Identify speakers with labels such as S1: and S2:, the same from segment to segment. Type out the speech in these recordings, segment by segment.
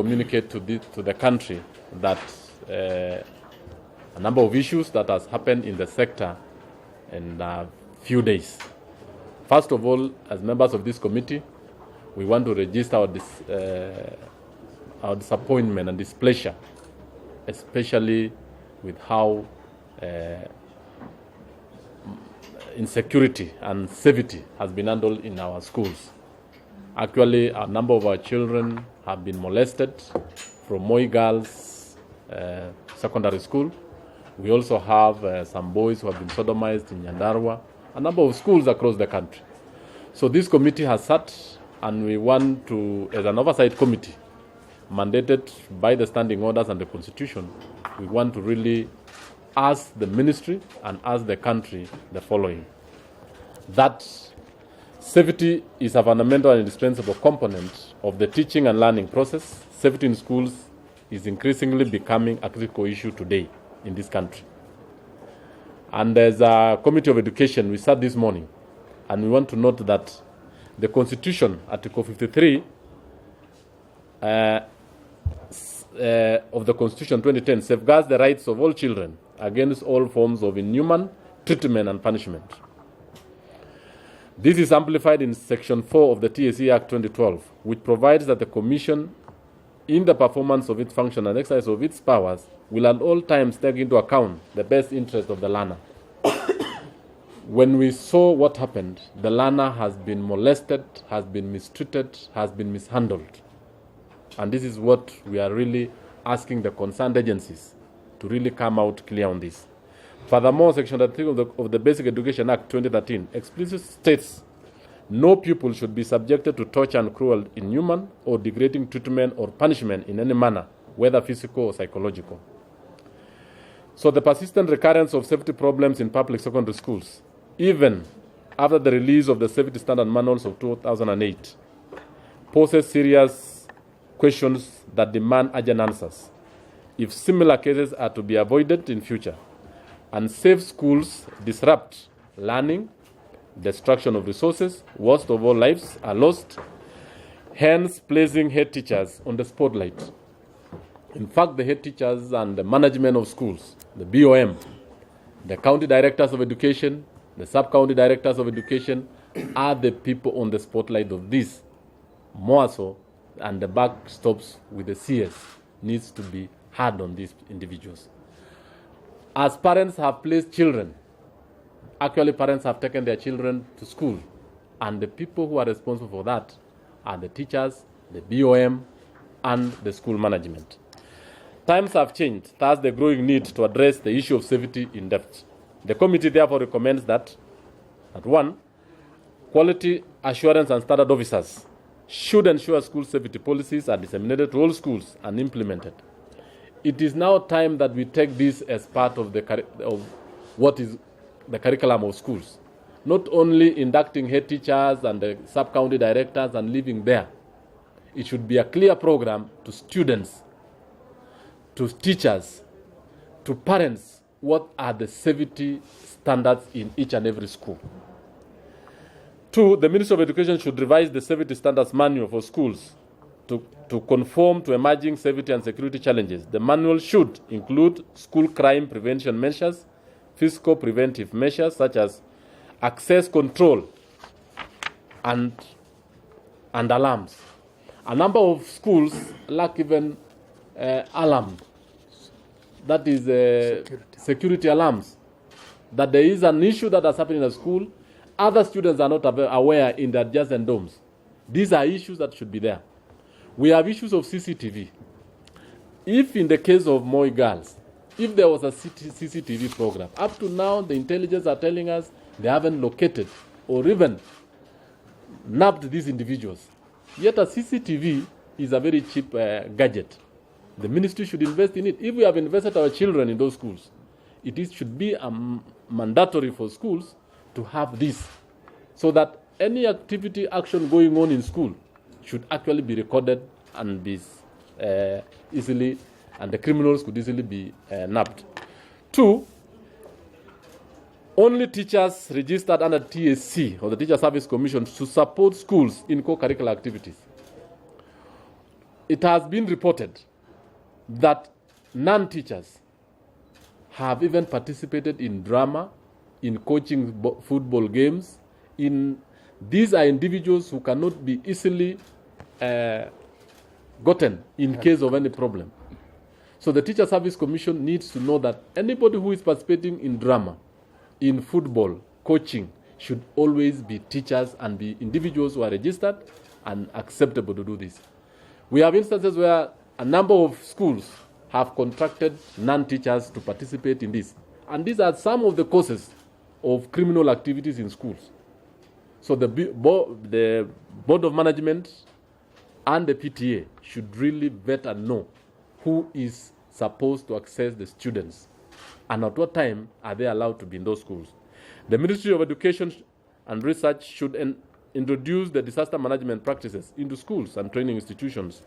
S1: communicate to the country that a number of issues that has happened in the sector in a few days. First of all, as members of this committee, we want to register our disappointment and displeasure, especially with how insecurity and safety has been handled in our schools. Actually, a number of our children have been molested from Moi Girls Secondary School. We also have some boys who have been sodomized in Nyandarua, a number of schools across the country. So this committee has sat, and we want to, as an oversight committee, mandated by the standing orders and the Constitution, we want to really ask the ministry and ask the country the following: that safety is a fundamental and indispensable component of the teaching and learning process. Safety in schools is increasingly becoming a critical issue today in this country. And as a Committee of Education, we sat this morning, and we want to note that the Constitution, Article 53 of the Constitution 2010, safeguards the rights of all children against all forms of inhuman treatment and punishment. This is amplified in Section 4 of the TSE Act 2012, which provides that the Commission, in the performance of its function and exercise of its powers, will at all times take into account the best interest of the learner. When we saw what happened, the learner has been molested, has been mistreated, has been mishandled. And this is what we are really asking the concerned agencies to really come out clear on this. Furthermore, Section 33 of the Basic Education Act 2013 explicitly states no pupil should be subjected to torture and cruel, inhuman, or degrading treatment or punishment in any manner, whether physical or psychological. So the persistent recurrence of safety problems in public secondary schools, even after the release of the safety standard manuals of 2008, poses serious questions that demand urgent answers. If similar cases are to be avoided in future, unsafe schools disrupt learning, destruction of resources, worst of all, lives are lost, hence placing head teachers on the spotlight. In fact, the head teachers and the management of schools, the BOM, the county directors of education, the sub-county directors of education are the people on the spotlight of this. More so, and the buck stops with the CS needs to be hard on these individuals. As parents have placed children, actually parents have taken their children to school, and the people who are responsible for that are the teachers, the BOM, and the school management. Times have changed, thus the growing need to address the issue of safety in depth. The committee therefore recommends that, at 1, quality assurance and standard officers should ensure school safety policies are disseminated to all schools and implemented. It is now time that we take this as part of what is the curriculum of schools. Not only inducting head teachers and the sub-county directors and leaving there. It should be a clear program to students, to teachers, to parents, what are the safety standards in each and every school. 2, the Ministry of Education should revise the safety standards manual for schools to conform to emerging safety and security challenges. The manual should include school crime prevention measures, physical preventive measures such as access control and alarms. A number of schools lack even alarm, that is security alarms, that there is an issue that has happened in a school. Other students are not aware in the adjacent dorms. These are issues that should be there. We have issues of CCTV. If in the case of Moi Girls, if there was a CCTV program, up to now the intelligence are telling us they haven't located or even nabbed these individuals. Yet a CCTV is a very cheap gadget. The ministry should invest in it. If we have invested our children in those schools, should be mandatory for schools to have this, so that any activity, action going on in school should actually be recorded and be easily, and the criminals could easily be nabbed. 2, only teachers registered under TSC or the Teacher Service Commission to support schools in co-curricular activities. it has been reported that non-teachers have even participated in drama, in coaching football games. These are individuals who cannot be easily gotten in case of any problem. So the Teacher Service Commission needs to know that anybody who is participating in drama, in football, coaching, should always be teachers and be individuals who are registered and acceptable to do this. We have instances where a number of schools have contracted non-teachers to participate in this. And these are some of the causes of criminal activities in schools. So the Board of Management and the PTA should really vet and know who is supposed to access the students and at what time are they allowed to be in those schools. The Ministry of Education and Research should introduce the disaster management practices into schools and training institutions.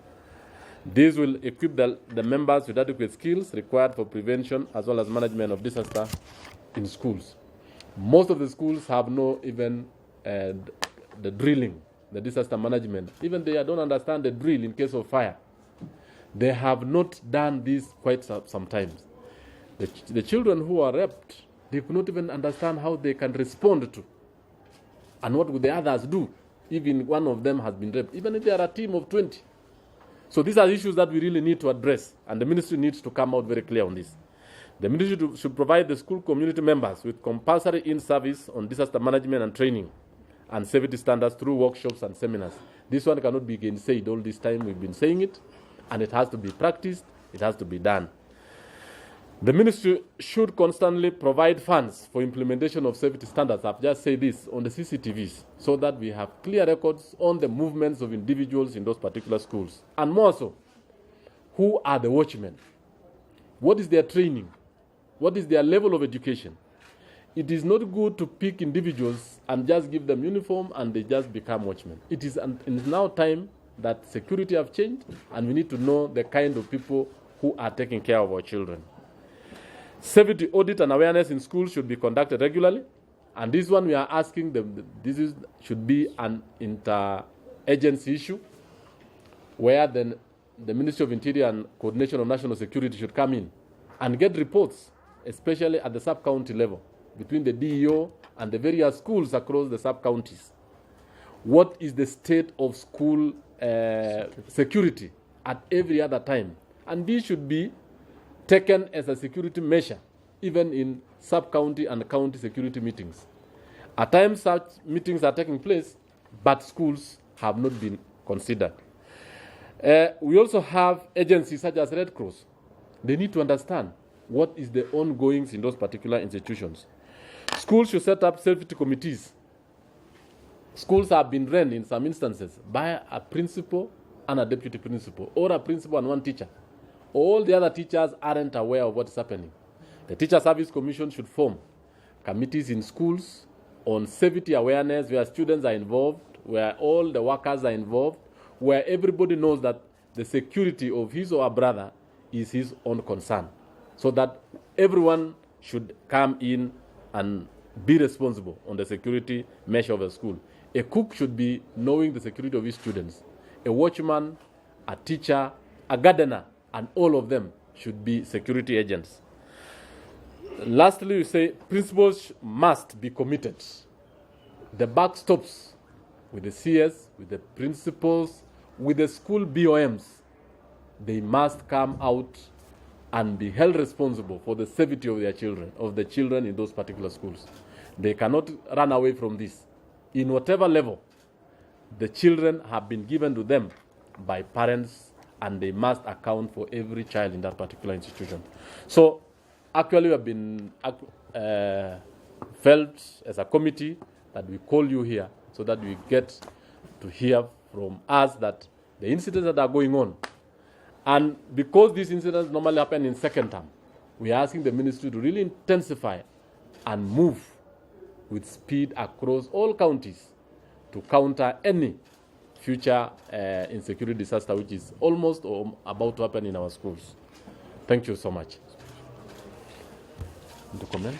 S1: These will equip the members with adequate skills required for prevention as well as management of disaster in schools. Most of the schools have no even the drilling, the disaster management. Even they don't understand the drill in case of fire. They have not done this quite sometimes. The children who are raped, they could not even understand how they can respond to. And what would the others do? Even one of them has been raped, even if they are a team of 20. So these are issues that we really need to address, and the ministry needs to come out very clear on this. The ministry should provide the school community members with compulsory in-service on disaster management and training and safety standards through workshops and seminars. This one cannot be gainsaid all this time. We've been saying it, and it has to be practiced. It has to be done. The ministry should constantly provide funds for implementation of safety standards. I've just said this on the CCTVs, so that we have clear records on the movements of individuals in those particular schools. And more so, who are the watchmen? What is their training? What is their level of education? It is not good to pick individuals and just give them uniform and they just become watchmen. It is now time that security have changed, and we need to know the kind of people who are taking care of our children. Safety audit and awareness in schools should be conducted regularly, and this one we are asking them. Should be an inter-agency issue, where then the Ministry of Interior and Coordination of National Security should come in and get reports, especially at the sub-county level, between the DEO and the various schools across the sub-counties. What is the state of school security at every other time? And this should be taken as a security measure, even in sub-county and county security meetings. At times, such meetings are taking place, but schools have not been considered. We also have agencies such as Red Cross. They need to understand what is the ongoings in those particular institutions. Schools should set up safety committees. Schools have been run in some instances by a principal and a deputy principal, or a principal and one teacher. All the other teachers aren't aware of what's happening. The Teacher Service Commission should form committees in schools on safety awareness, where students are involved, where all the workers are involved, where everybody knows that the security of his or her brother is his own concern, so that everyone should come in and be responsible on the security measure of the school. A cook should be knowing the security of his students. A watchman, a teacher, a gardener, and all of them should be security agents. Lastly, we say principals must be committed. The buck stops with the CS, with the principals, with the school BOMs. They must come out and be held responsible for the safety of their children, of the children in those particular schools. They cannot run away from this. In whatever level, the children have been given to them by parents, and they must account for every child in that particular institution. So actually we have been felt as a committee that we call you here so that we get to hear from us that the incidents that are going on, and because these incidents normally happen in second term, we are asking the ministry to really intensify and move with speed across all counties to counter any future insecurity disaster, which is almost or about to happen in our schools. Thank you so much. To comment?